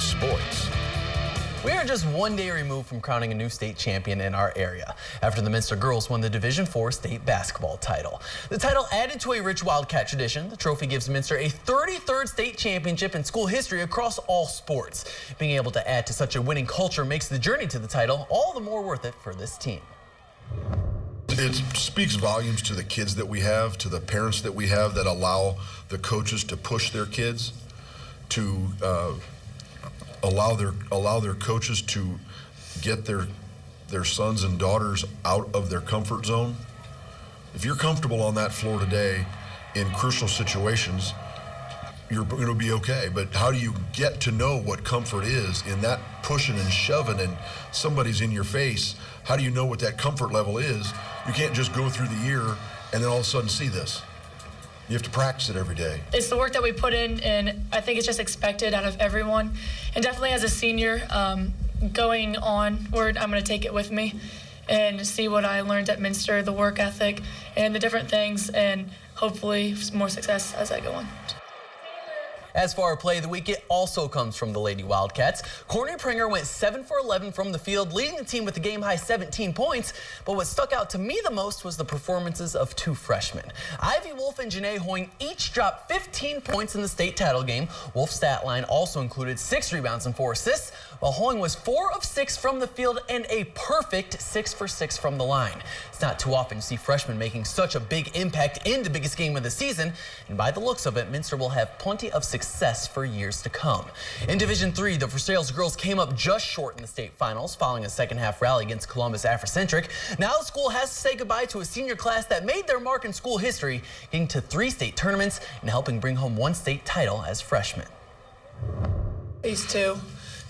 with sports. We are just one day removed from crowning a new state champion in our area after the Minster girls won the Division IV state basketball title. The title added to a rich Wildcat tradition. The trophy gives Minster a 33rd state championship in school history across all sports. Being able to add to such a winning culture makes the journey to the title all the more worth it for this team. It speaks volumes to the kids that we have, to the parents that we have that allow the coaches to push their kids, to allow their coaches to get their sons and daughters out of their comfort zone. If you're comfortable on that floor today in crucial situations, you're going to be okay. But how do you get to know what comfort is in that pushing and shoving and somebody's in your face? How do you know what that comfort level is? You can't just go through the year and then all of a sudden see this. You have to practice it every day. It's the work that we put in, and I think it's just expected out of everyone. And definitely as a senior, going onward, I'm going to take it with me and see what I learned at Minster, the work ethic, and the different things, and hopefully more success as I go on. As for our play of the week, it also comes from the Lady Wildcats. Courtney Pringer went 7 for 11 from the field, leading the team with a game-high 17 points. But what stuck out to me the most was the performances of 2 freshmen. Ivy Wolf and Janae Hoying each dropped 15 points in the state title game. Wolf's stat line also included 6 rebounds and 4 assists, while Hoying was 4 of 6 from the field and a perfect 6 for 6 from the line. It's not too often you see freshmen making such a big impact in the biggest game of the season, and by the looks of it, Minster will have plenty of success for years to come. In Division III, the Versailles girls came up just short in the state finals following a second-half rally against Columbus Afrocentric. Now the school has to say goodbye to a senior class that made their mark in school history, getting to 3 state tournaments and helping bring home 1 state title as freshmen. These 2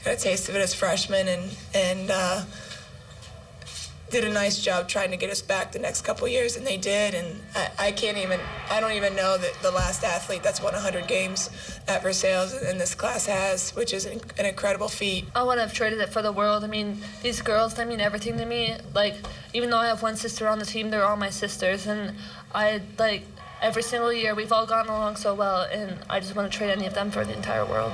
got a taste of it as freshmen and did a nice job trying to get us back the next couple of years, and they did. And I don't even know that the last athlete that's won 100 games at Versailles and this class has, which is an incredible feat. I wouldn't have traded it for the world. I mean, these girls, they mean everything to me. Like, even though I have 1 sister on the team, they're all my sisters, and every single year we've all gotten along so well, and I just want to trade any of them for the entire world.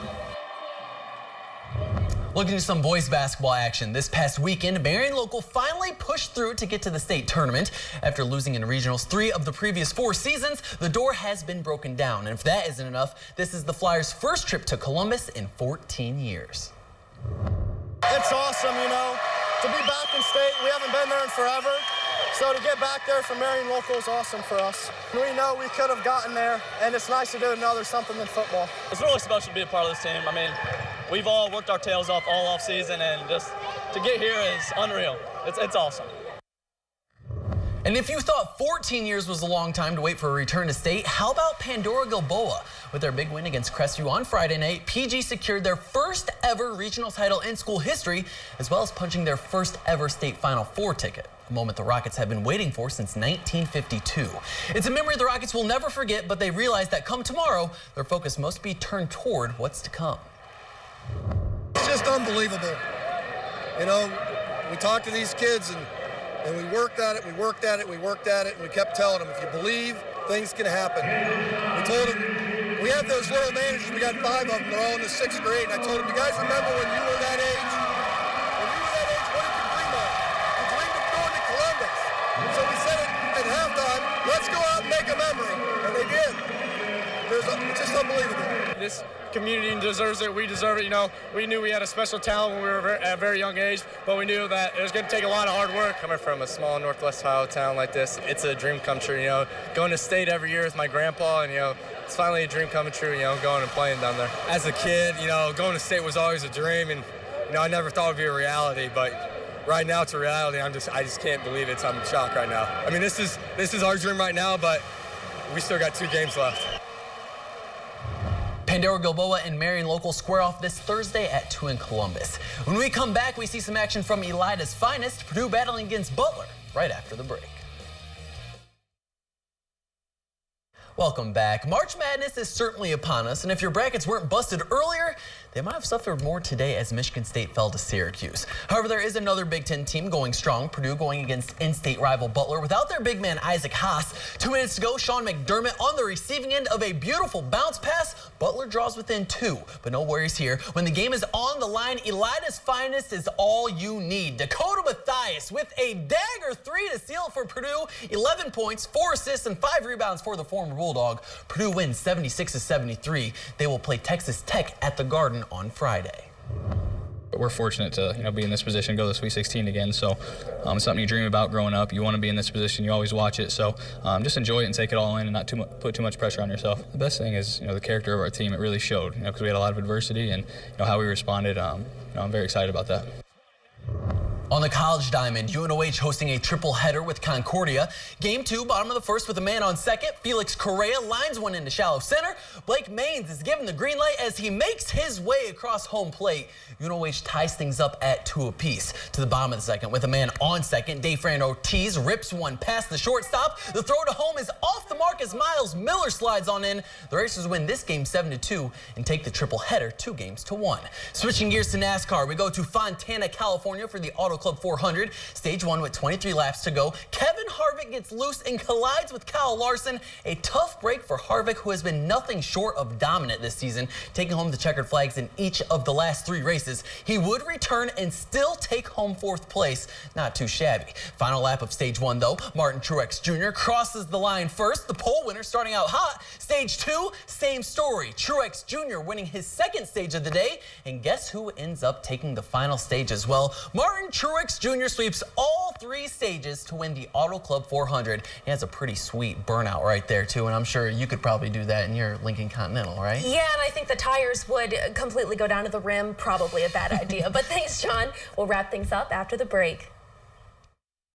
Looking at some boys basketball action this past weekend, Marion Local finally pushed through to get to the state tournament. After losing in regionals 3 of the previous 4 seasons, the door has been broken down. And if that isn't enough, this is the Flyers' first trip to Columbus in 14 years. It's awesome, you know, to be back in state. We haven't been there in forever. So to get back there for Marion Local is awesome for us. We know we could have gotten there, and it's nice to do another something than football. It's really special to be a part of this team. I mean, we've all worked our tails off all off season, and just to get here is unreal. It's awesome. And if you thought 14 years was a long time to wait for a return to state, how about Pandora Gilboa? With their big win against Crestview on Friday night, PG secured their first ever regional title in school history, as well as punching their first ever state Final Four ticket, a moment the Rockets have been waiting for since 1952. It's a memory the Rockets will never forget, but they realize that come tomorrow, their focus must be turned toward what's to come. It's just unbelievable. You know, we talked to these kids and we worked at it, we worked at it, we worked at it, and we kept telling them, if you believe, things can happen. We told them, we have those little managers, we got 5 of them, they're all in the 6th grade, and I told them, you guys remember when you were that age? When you were that age, what did you dream of? You dreamed of going to Columbus. So we said it at halftime, let's go out and make a memory, and they did. It's just unbelievable. This community deserves it. We deserve it. You know, we knew we had a special talent when we were at a very young age, but we knew that it was going to take a lot of hard work. Coming from a small Northwest Ohio town like this, it's a dream come true. You know, going to state every year with my grandpa, and you know, it's finally a dream coming true. You know, going and playing down there. As a kid, you know, going to state was always a dream, and you know, I never thought it'd be a reality, but right now it's a reality. I just can't believe it. So I'm in shock right now. I mean, this is our dream right now, but we still got 2 games left. Pandora Gilboa and Marion Local square off this Thursday at 2 in Columbus. When we come back, we see some action from Elida's finest, Purdue battling against Butler right after the break. Welcome back. March Madness is certainly upon us, and if your brackets weren't busted earlier, they might have suffered more today as Michigan State fell to Syracuse. However, there is another Big Ten team going strong. Purdue going against in-state rival Butler without their big man Isaac Haas. 2 minutes to go, Sean McDermott on the receiving end of a beautiful bounce pass. Butler draws within 2, but no worries here. When the game is on the line, Elida's finest is all you need. Dakota Mathias with a dagger 3 to seal for Purdue. 11 points, 4 assists, and 5 rebounds for the former Bulldog. Purdue wins 76-73. They will play Texas Tech at the Garden on Friday. We're fortunate to be in this position, go to the Sweet 16 again. So it's something you dream about growing up. You want to be in this position. You always watch it. So just enjoy it and take it all in and not put too much pressure on yourself. The best thing is the character of our team. It really showed because we had a lot of adversity and how we responded. I'm very excited about that. On the College Diamond, UNOH hosting a triple header with Concordia. Game 2, bottom of the first with a man on second. Felix Correa lines one into shallow center. Blake Maines is given the green light as he makes his way across home plate. UNOH ties things up at 2 apiece. To the bottom of the second with a man on second. Dayfran Ortiz rips one past the shortstop. The throw to home is off the mark as Miles Miller slides on in. The Racers win this game 7-2 and take the triple header 2-1. Switching gears to NASCAR, we go to Fontana, California for the Auto Club 400. Stage 1 with 23 laps to go. Kevin Harvick gets loose and collides with Kyle Larson. A tough break for Harvick, who has been nothing short of dominant this season, taking home the checkered flags in each of the last 3 races. He would return and still take home 4th place. Not too shabby. Final lap of Stage 1, though. Martin Truex Jr. crosses the line first. The pole winner starting out hot. Stage 2, same story. Truex Jr. winning his 2nd stage of the day. And guess who ends up taking the final stage as well? Martin Truex Jr. sweeps all 3 stages to win the Auto Club 400. He has a pretty sweet burnout right there, too. And I'm sure you could probably do that in your Lincoln Continental, right? Yeah, and I think the tires would completely go down to the rim. Probably a bad idea. But thanks, John. We'll wrap things up after the break.